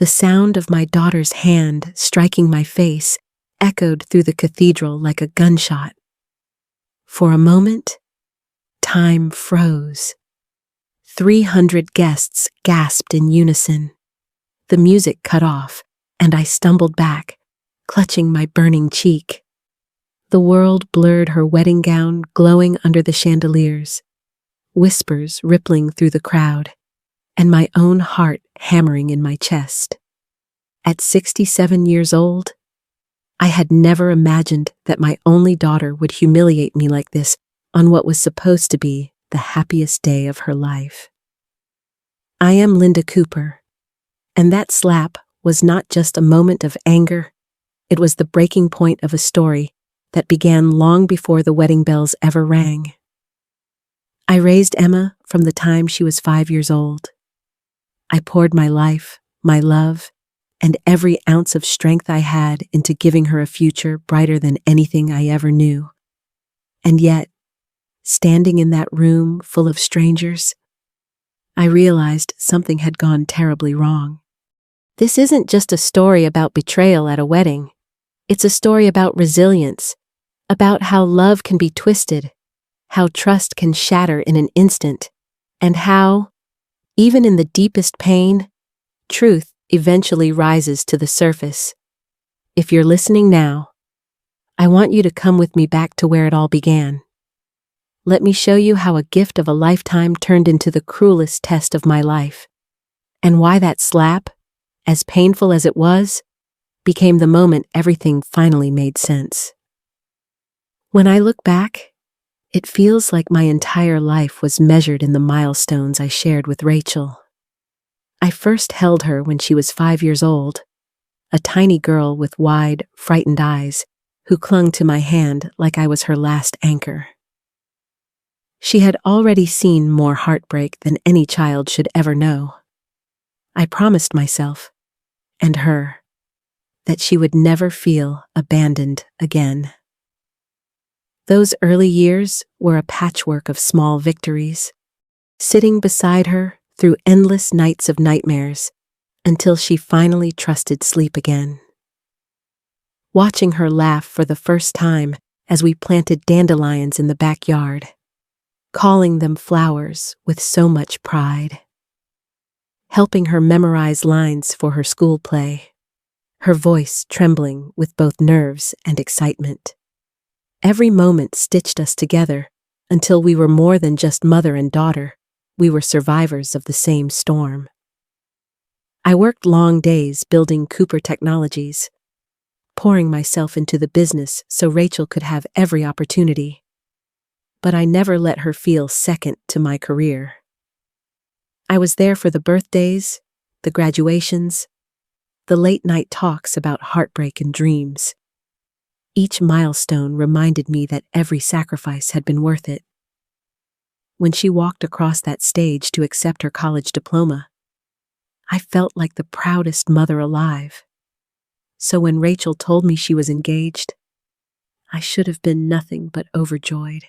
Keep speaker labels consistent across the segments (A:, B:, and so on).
A: The sound of my daughter's hand striking my face echoed through the cathedral like a gunshot. For a moment, time froze. 300 guests gasped in unison. The music cut off, and I stumbled back, clutching my burning cheek. The world blurred her wedding gown glowing under the chandeliers, whispers rippling through the crowd, and my own heart hammering in my chest. At 67 years old, I had never imagined that my only daughter would humiliate me like this on what was supposed to be the happiest day of her life. I am Linda Cooper, and that slap was not just a moment of anger, it was the breaking point of a story that began long before the wedding bells ever rang. I raised Emma from the time she was 5 years old. I poured my life, my love, and every ounce of strength I had into giving her a future brighter than anything I ever knew. And yet, standing in that room full of strangers, I realized something had gone terribly wrong. This isn't just a story about betrayal at a wedding. It's a story about resilience, about how love can be twisted, how trust can shatter in an instant, and how, even in the deepest pain, truth eventually rises to the surface. If you're listening now, I want you to come with me back to where it all began. Let me show you how a gift of a lifetime turned into the cruelest test of my life, and why that slap, as painful as it was, became the moment everything finally made sense. When I look back, it feels like my entire life was measured in the milestones I shared with Rachel. I first held her when she was 5 years old, a tiny girl with wide, frightened eyes who clung to my hand like I was her last anchor. She had already seen more heartbreak than any child should ever know. I promised myself, and her, that she would never feel abandoned again. Those early years were a patchwork of small victories, sitting beside her through endless nights of nightmares until she finally trusted sleep again. Watching her laugh for the first time as we planted dandelions in the backyard, calling them flowers with so much pride. Helping her memorize lines for her school play, her voice trembling with both nerves and excitement. Every moment stitched us together until we were more than just mother and daughter. We were survivors of the same storm. I worked long days building Cooper Technologies, pouring myself into the business so Rachel could have every opportunity. But I never let her feel second to my career. I was there for the birthdays, the graduations, the late-night talks about heartbreak and dreams. Each milestone reminded me that every sacrifice had been worth it. When she walked across that stage to accept her college diploma, I felt like the proudest mother alive. So when Rachel told me she was engaged, I should have been nothing but overjoyed.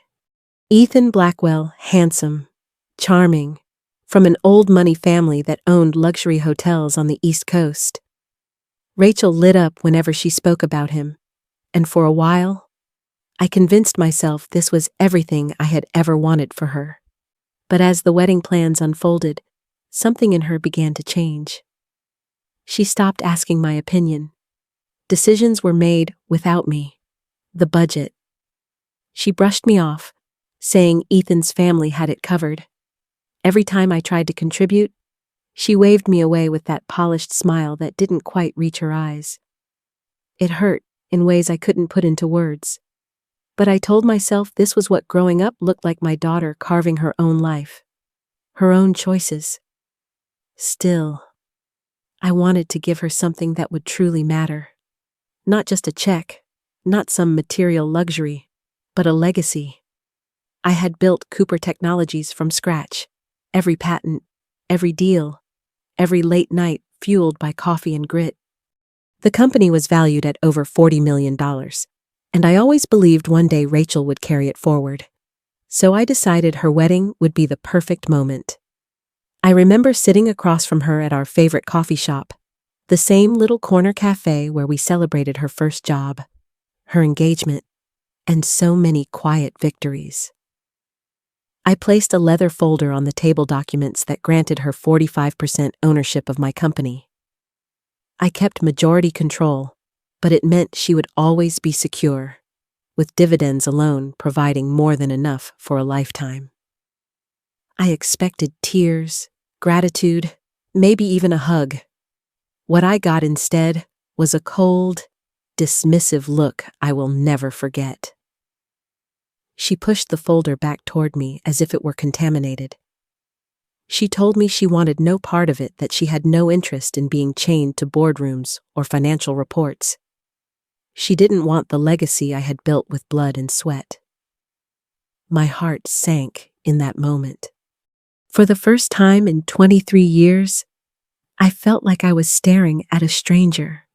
A: Ethan Blackwell, handsome, charming, from an old money family that owned luxury hotels on the East Coast. Rachel lit up whenever she spoke about him, and for a while, I convinced myself this was everything I had ever wanted for her. But as the wedding plans unfolded, something in her began to change. She stopped asking my opinion. Decisions were made without me. The budget. She brushed me off, saying Ethan's family had it covered. Every time I tried to contribute, she waved me away with that polished smile that didn't quite reach her eyes. It hurt in ways I couldn't put into words. But I told myself this was what growing up looked like, my daughter carving her own life, her own choices. Still, I wanted to give her something that would truly matter. Not just a check, not some material luxury, but a legacy. I had built Cooper Technologies from scratch. Every patent, every deal, every late night fueled by coffee and grit. The company was valued at over $40 million, and I always believed one day Rachel would carry it forward. So I decided her wedding would be the perfect moment. I remember sitting across from her at our favorite coffee shop, The same little corner cafe where we celebrated her first job, her engagement, and so many quiet victories. I placed a leather folder on the table documents that granted her 45% ownership of my company. I kept majority control, but it meant she would always be secure, with dividends alone providing more than enough for a lifetime. I expected tears, gratitude, maybe even a hug. What I got instead was a cold, dismissive look I will never forget. She pushed the folder back toward me as if it were contaminated. She told me she wanted no part of it, that she had no interest in being chained to boardrooms or financial reports. She didn't want the legacy I had built with blood and sweat. My heart sank in that moment. For the first time in 23 years, I felt like I was staring at a stranger.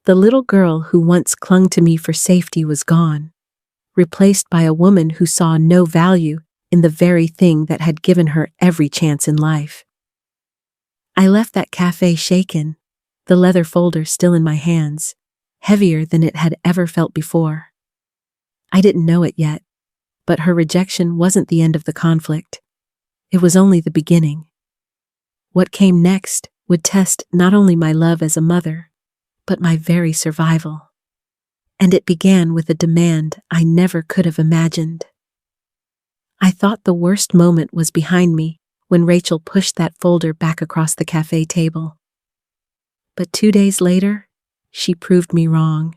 A: The little girl who once clung to me for safety was gone, replaced by a woman who saw no value in the very thing that had given her every chance in life. I left that cafe shaken, the leather folder still in my hands, heavier than it had ever felt before. I didn't know it yet, but her rejection wasn't the end of the conflict. It was only the beginning. What came next would test not only my love as a mother, but my very survival. And it began with a demand I never could have imagined. I thought the worst moment was behind me when Rachel pushed that folder back across the cafe table. But 2 days later, she proved me wrong.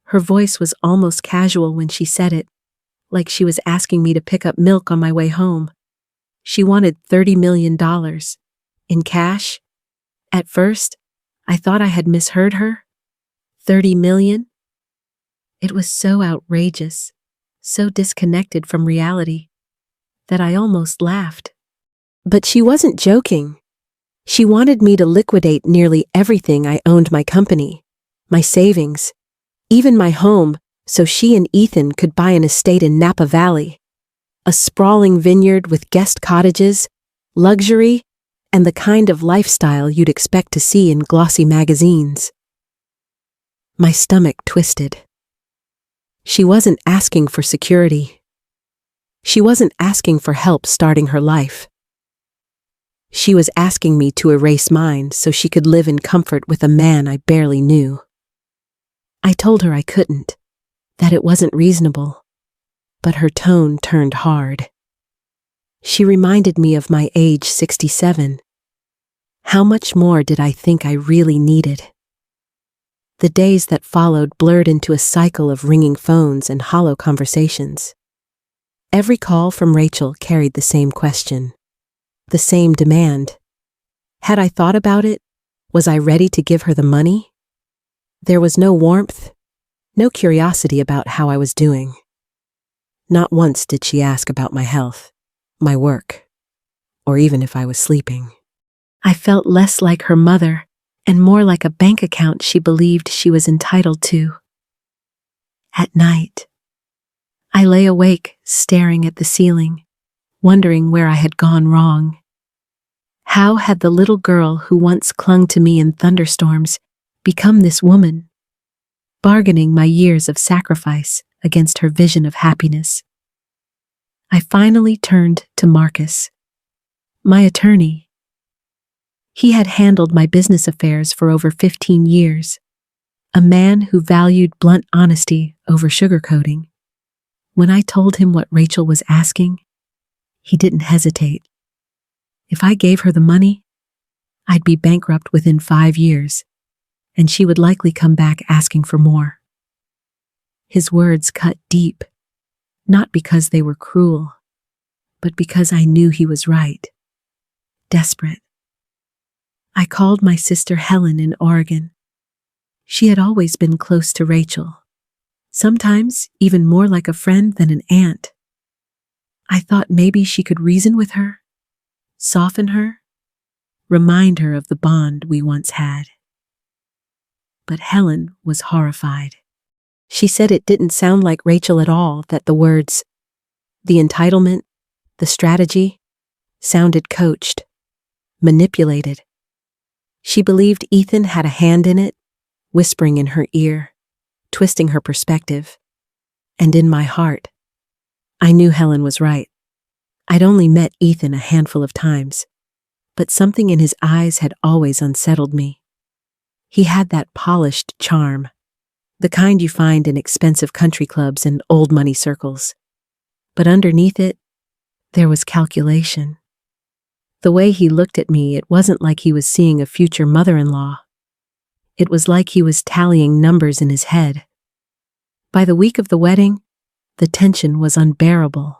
A: Her voice was almost casual when she said it, like she was asking me to pick up milk on my way home. She wanted $30 million. In cash? At first, I thought I had misheard her. 30 million? It was so outrageous, so disconnected from reality, that I almost laughed. But she wasn't joking. She wanted me to liquidate nearly everything I owned: my company, my savings, even my home, so she and Ethan could buy an estate in Napa Valley. A sprawling vineyard with guest cottages, luxury, and the kind of lifestyle you'd expect to see in glossy magazines. My stomach twisted. She wasn't asking for security. She wasn't asking for help starting her life. She was asking me to erase mine so she could live in comfort with a man I barely knew. I told her I couldn't, that it wasn't reasonable, but her tone turned hard. She reminded me of my age 67. How much more did I think I really needed? The days that followed blurred into a cycle of ringing phones and hollow conversations. Every call from Rachel carried the same question, the same demand. Had I thought about it? Was I ready to give her the money? There was no warmth, no curiosity about how I was doing. Not once did she ask about my health, my work, or even if I was sleeping. I felt less like her mother and more like a bank account she believed she was entitled to. At night, I lay awake, staring at the ceiling, wondering where I had gone wrong. How had the little girl who once clung to me in thunderstorms become this woman, bargaining my years of sacrifice against her vision of happiness? I finally turned to Marcus, my attorney. He had handled my business affairs for over 15 years, a man who valued blunt honesty over sugarcoating. When I told him what Rachel was asking, he didn't hesitate. If I gave her the money, I'd be bankrupt within 5 years, and she would likely come back asking for more. His words cut deep, not because they were cruel, but because I knew he was right. Desperate. I called my sister Helen in Oregon. She had always been close to Rachel, sometimes even more like a friend than an aunt. I thought maybe she could reason with her, soften her, remind her of the bond we once had. But Helen was horrified. She said it didn't sound like Rachel at all, that the words, the entitlement, the strategy, sounded coached, manipulated. She believed Ethan had a hand in it, whispering in her ear, twisting her perspective. And in my heart, I knew Helen was right. I'd only met Ethan a handful of times, but something in his eyes had always unsettled me. He had that polished charm, the kind you find in expensive country clubs and old money circles. But underneath it, there was calculation. The way he looked at me, it wasn't like he was seeing a future mother-in-law. It was like he was tallying numbers in his head. By the week of the wedding, the tension was unbearable.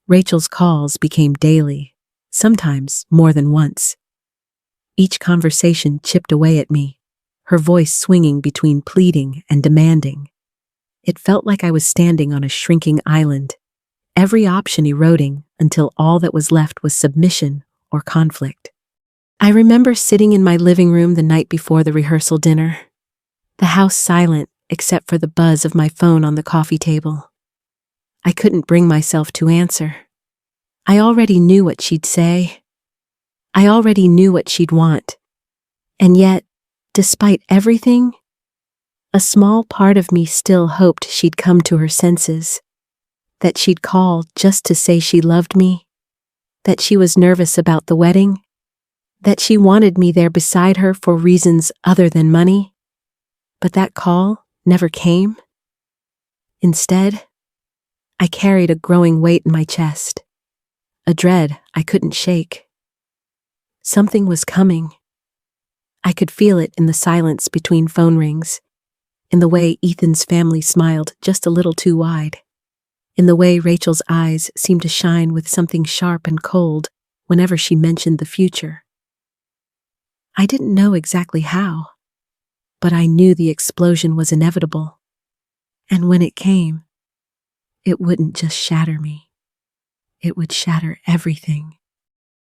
A: Rachel's calls became daily, sometimes more than once. Each conversation chipped away at me, her voice swinging between pleading and demanding. It felt like I was standing on a shrinking island, every option eroding until all that was left was submission or conflict. I remember sitting in my living room the night before the rehearsal dinner, the house silent except for the buzz of my phone on the coffee table. I couldn't bring myself to answer. I already knew what she'd say. I already knew what she'd want. And yet, despite everything, a small part of me still hoped she'd come to her senses, that she'd call just to say she loved me, that she was nervous about the wedding, that she wanted me there beside her for reasons other than money. But that call never came. Instead, I carried a growing weight in my chest, a dread I couldn't shake. Something was coming. I could feel it in the silence between phone rings, in the way Ethan's family smiled just a little too wide, in the way Rachel's eyes seemed to shine with something sharp and cold whenever she mentioned the future. I didn't know exactly how, but I knew the explosion was inevitable. And when it came, it wouldn't just shatter me. It would shatter everything.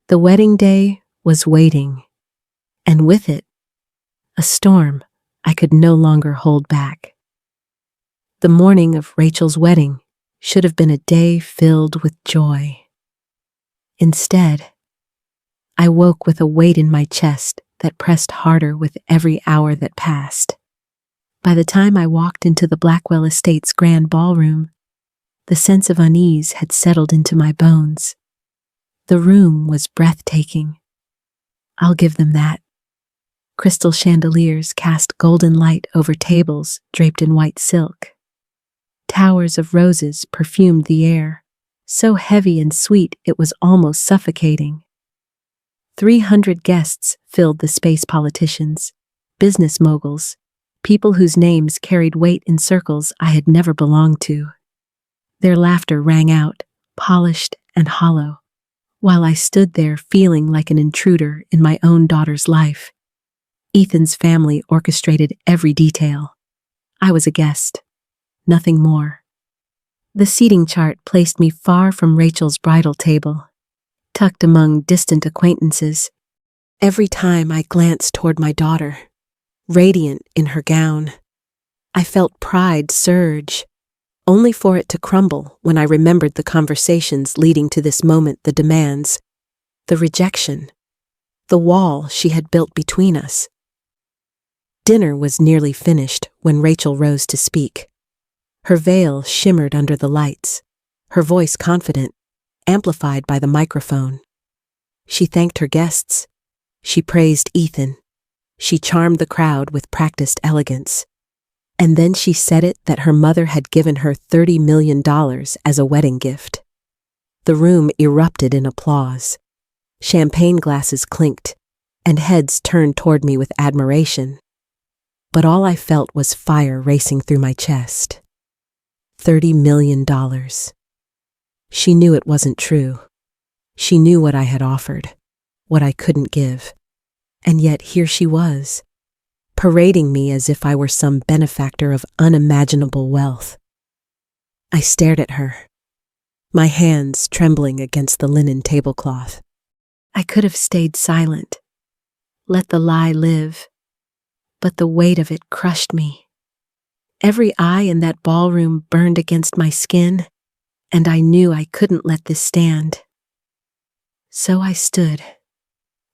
A: The wedding day was waiting, and with it, a storm I could no longer hold back. The morning of Rachel's wedding should have been a day filled with joy. Instead, I woke with a weight in my chest that pressed harder with every hour that passed. By the time I walked into the Blackwell Estate's grand ballroom, the sense of unease had settled into my bones. The room was breathtaking. I'll give them that. Crystal chandeliers cast golden light over tables draped in white silk. Towers of roses perfumed the air, so heavy and sweet it was almost suffocating. 300 guests filled the space: politicians, business moguls, people whose names carried weight in circles I had never belonged to. Their laughter rang out, polished and hollow, while I stood there feeling like an intruder in my own daughter's life. Ethan's family orchestrated every detail. I was a guest, nothing more. The seating chart placed me far from Rachel's bridal table, tucked among distant acquaintances. Every time I glanced toward my daughter, radiant in her gown, I felt pride surge, only for it to crumble when I remembered the conversations leading to this moment, the demands, the rejection, the wall she had built between us. Dinner was nearly finished when Rachel rose to speak. Her veil shimmered under the lights, her voice confident, amplified by the microphone. She thanked her guests. She praised Ethan. She charmed the crowd with practiced elegance. And then she said it that her mother had given her $30 million as a wedding gift. The room erupted in applause. Champagne glasses clinked, and heads turned toward me with admiration. But all I felt was fire racing through my chest. $30 million. She knew it wasn't true. She knew what I had offered, what I couldn't give. And yet here she was, parading me as if I were some benefactor of unimaginable wealth. I stared at her, my hands trembling against the linen tablecloth. I could have stayed silent, let the lie live, but the weight of it crushed me. Every eye in that ballroom burned against my skin, and I knew I couldn't let this stand. So I stood,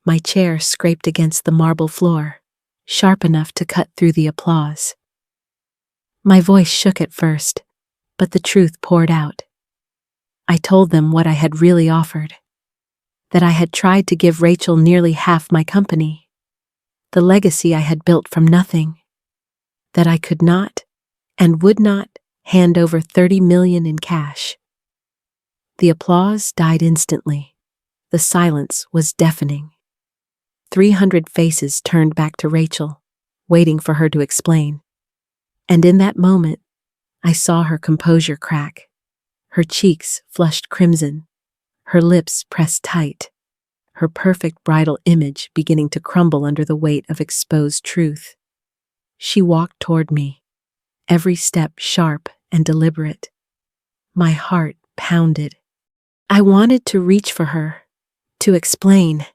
A: My chair scraped against the marble floor, sharp enough to cut through the applause. My voice shook at first, but the truth poured out. I told them what I had really offered, that I had tried to give Rachel nearly half my company, the legacy I had built from nothing, that I could not and would not hand over $30 million in cash. The applause died instantly. The silence was deafening. 300 faces turned back to Rachel, waiting for her to explain. And in that moment, I saw her composure crack. Her cheeks flushed crimson, her lips pressed tight, her perfect bridal image beginning to crumble under the weight of exposed truth. She walked toward me, every step sharp and deliberate. My heart pounded. I wanted to reach for her, to explain,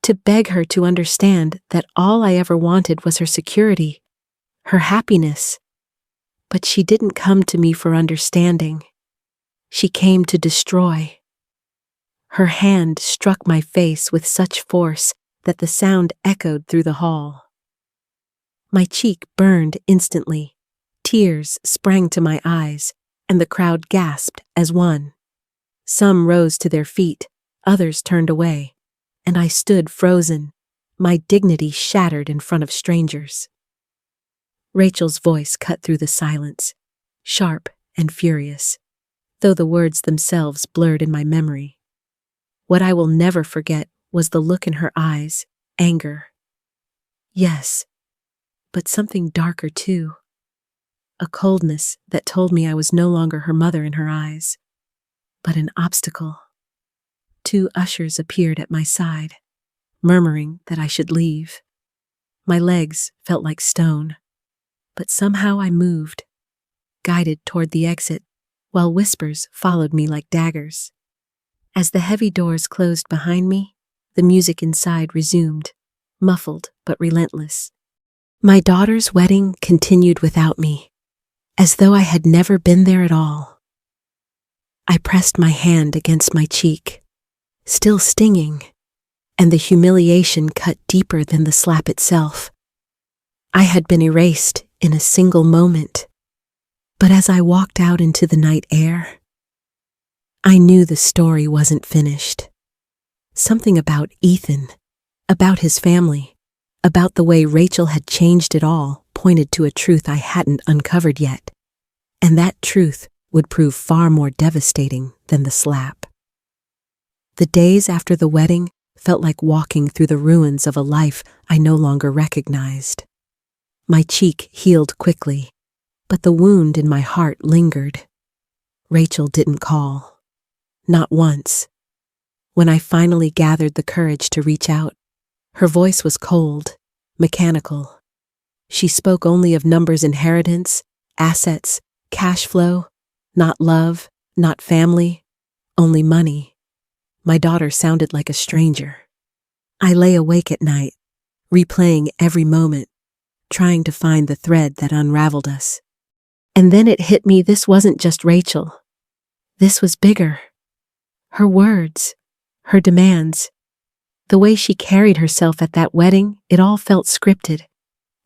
A: to beg her to understand that all I ever wanted was her security, her happiness. But she didn't come to me for understanding. She came to destroy. Her hand struck my face with such force that the sound echoed through the hall. My cheek burned instantly. Tears sprang to my eyes, and the crowd gasped as one. Some rose to their feet, others turned away, and I stood frozen, my dignity shattered in front of strangers. Rachel's voice cut through the silence, sharp and furious, though the words themselves blurred in my memory. What I will never forget was the look in her eyes, anger. Yes, but something darker too. A coldness that told me I was no longer her mother in her eyes, but an obstacle. 2 ushers appeared at my side, murmuring that I should leave. My legs felt like stone, but somehow I moved, guided toward the exit, while whispers followed me like daggers. As the heavy doors closed behind me, the music inside resumed, muffled but relentless. My daughter's wedding continued without me, as though I had never been there at all. I pressed my hand against my cheek, still stinging, and the humiliation cut deeper than the slap itself. I had been erased in a single moment, but as I walked out into the night air, I knew the story wasn't finished. Something about Ethan, about his family, about the way Rachel had changed it all, pointed to a truth I hadn't uncovered yet, and that truth would prove far more devastating than the slap. The days after the wedding felt like walking through the ruins of a life I no longer recognized. My cheek healed quickly, but the wound in my heart lingered. Rachel didn't call. Not once. When I finally gathered the courage to reach out, her voice was cold, mechanical. She spoke only of numbers, inheritance, assets, cash flow, not love, not family, only money. My daughter sounded like a stranger. I lay awake at night, replaying every moment, trying to find the thread that unraveled us. And then it hit me, this wasn't just Rachel. This was bigger. Her words, her demands, the way she carried herself at that wedding, it all felt scripted,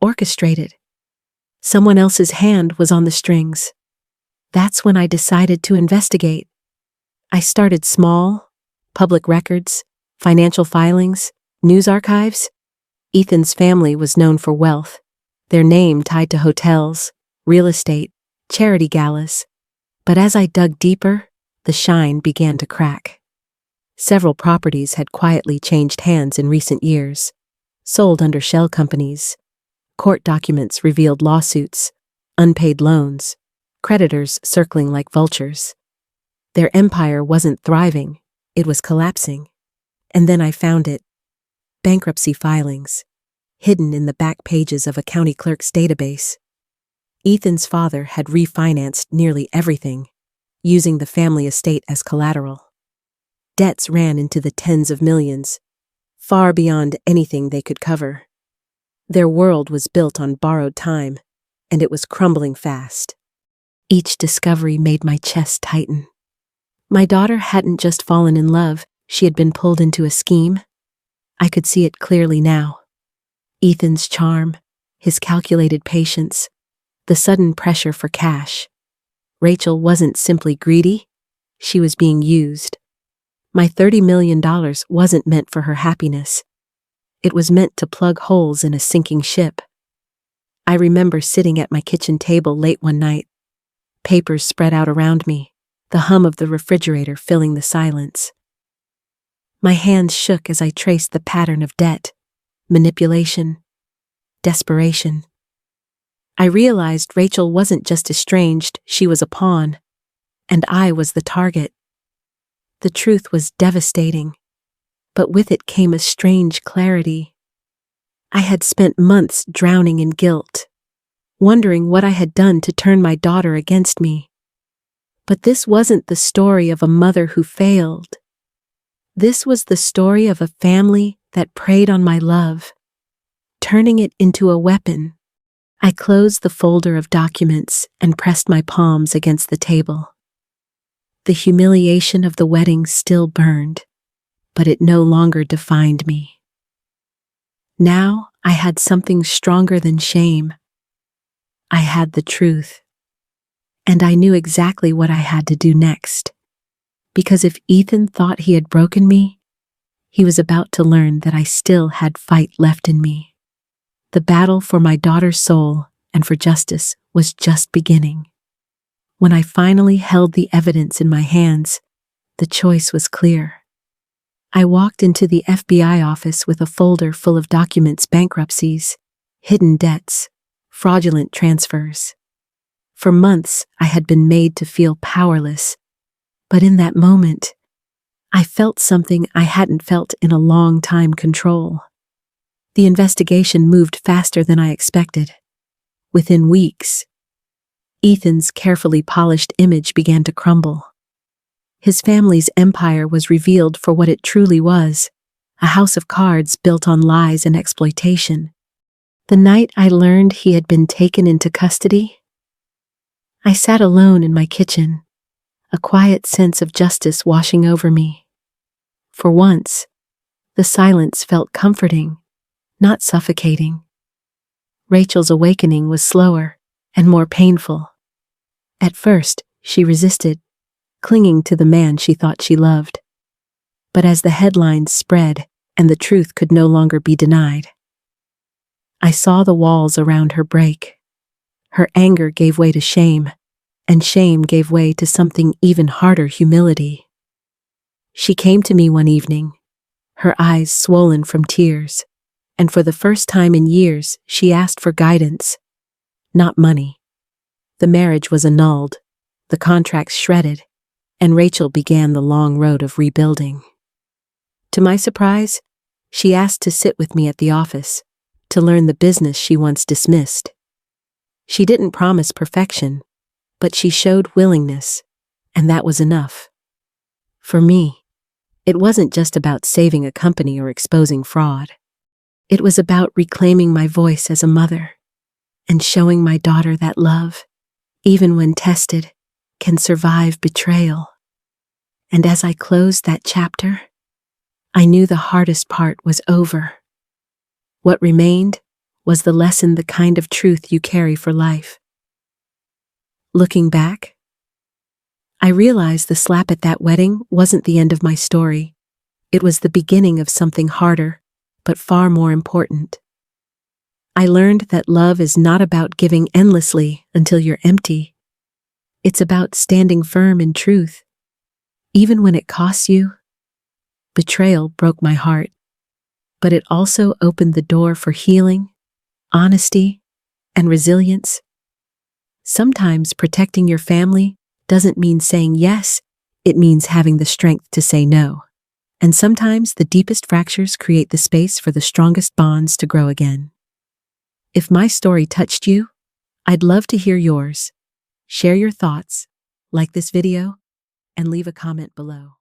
A: orchestrated. Someone else's hand was on the strings. That's when I decided to investigate. I started small, public records, financial filings, news archives. Ethan's family was known for wealth, their name tied to hotels, real estate, charity galas. But as I dug deeper, the shine began to crack. Several properties had quietly changed hands in recent years, sold under shell companies. Court documents revealed lawsuits, unpaid loans, creditors circling like vultures. Their empire wasn't thriving, it was collapsing. And then I found it. Bankruptcy filings, hidden in the back pages of a county clerk's database. Ethan's father had refinanced nearly everything, using the family estate as collateral. Debts ran into the tens of millions, far beyond anything they could cover. Their world was built on borrowed time, and it was crumbling fast. Each discovery made my chest tighten. My daughter hadn't just fallen in love, she had been pulled into a scheme. I could see it clearly now. Ethan's charm, his calculated patience, the sudden pressure for cash. Rachel wasn't simply greedy, she was being used. My $30 million wasn't meant for her happiness. It was meant to plug holes in a sinking ship. I remember sitting at my kitchen table late one night, papers spread out around me, the hum of the refrigerator filling the silence. My hands shook as I traced the pattern of debt, manipulation, desperation. I realized Rachel wasn't just estranged, she was a pawn, and I was the target. The truth was devastating, but with it came a strange clarity. I had spent months drowning in guilt, wondering what I had done to turn my daughter against me. But this wasn't the story of a mother who failed. This was the story of a family that preyed on my love, turning it into a weapon. I closed the folder of documents and pressed my palms against the table. The humiliation of the wedding still burned, but it no longer defined me. Now I had something stronger than shame. I had the truth. And I knew exactly what I had to do next. Because if Ethan thought he had broken me, he was about to learn that I still had fight left in me. The battle for my daughter's soul and for justice was just beginning. When I finally held the evidence in my hands, the choice was clear. I walked into the FBI office with a folder full of documents, bankruptcies, hidden debts, fraudulent transfers. For months, I had been made to feel powerless, but in that moment, I felt something I hadn't felt in a long time: control. The investigation moved faster than I expected. Within weeks, Ethan's carefully polished image began to crumble. His family's empire was revealed for what it truly was: a house of cards built on lies and exploitation. The night I learned he had been taken into custody, I sat alone in my kitchen, a quiet sense of justice washing over me. For once, the silence felt comforting, not suffocating. Rachel's awakening was slower and more painful. At first, she resisted, clinging to the man she thought she loved. But as the headlines spread and the truth could no longer be denied, I saw the walls around her break. Her anger gave way to shame, and shame gave way to something even harder: humility. She came to me one evening, her eyes swollen from tears, and for the first time in years, she asked for guidance, not money. The marriage was annulled, the contracts shredded, and Rachel began the long road of rebuilding. To my surprise, she asked to sit with me at the office, to learn the business she once dismissed. She didn't promise perfection, but she showed willingness, and that was enough. For me, it wasn't just about saving a company or exposing fraud. It was about reclaiming my voice as a mother and showing my daughter that love, even when tested, can survive betrayal. And as I closed that chapter, I knew the hardest part was over. What remained was the lesson, the kind of truth you carry for life. Looking back, I realized the slap at that wedding wasn't the end of my story. It was the beginning of something harder, but far more important. I learned that love is not about giving endlessly until you're empty. It's about standing firm in truth, even when it costs you. Betrayal broke my heart, but it also opened the door for healing, honesty, and resilience. Sometimes protecting your family doesn't mean saying yes, it means having the strength to say no. And sometimes the deepest fractures create the space for the strongest bonds to grow again. If my story touched you, I'd love to hear yours. Share your thoughts, like this video, and leave a comment below.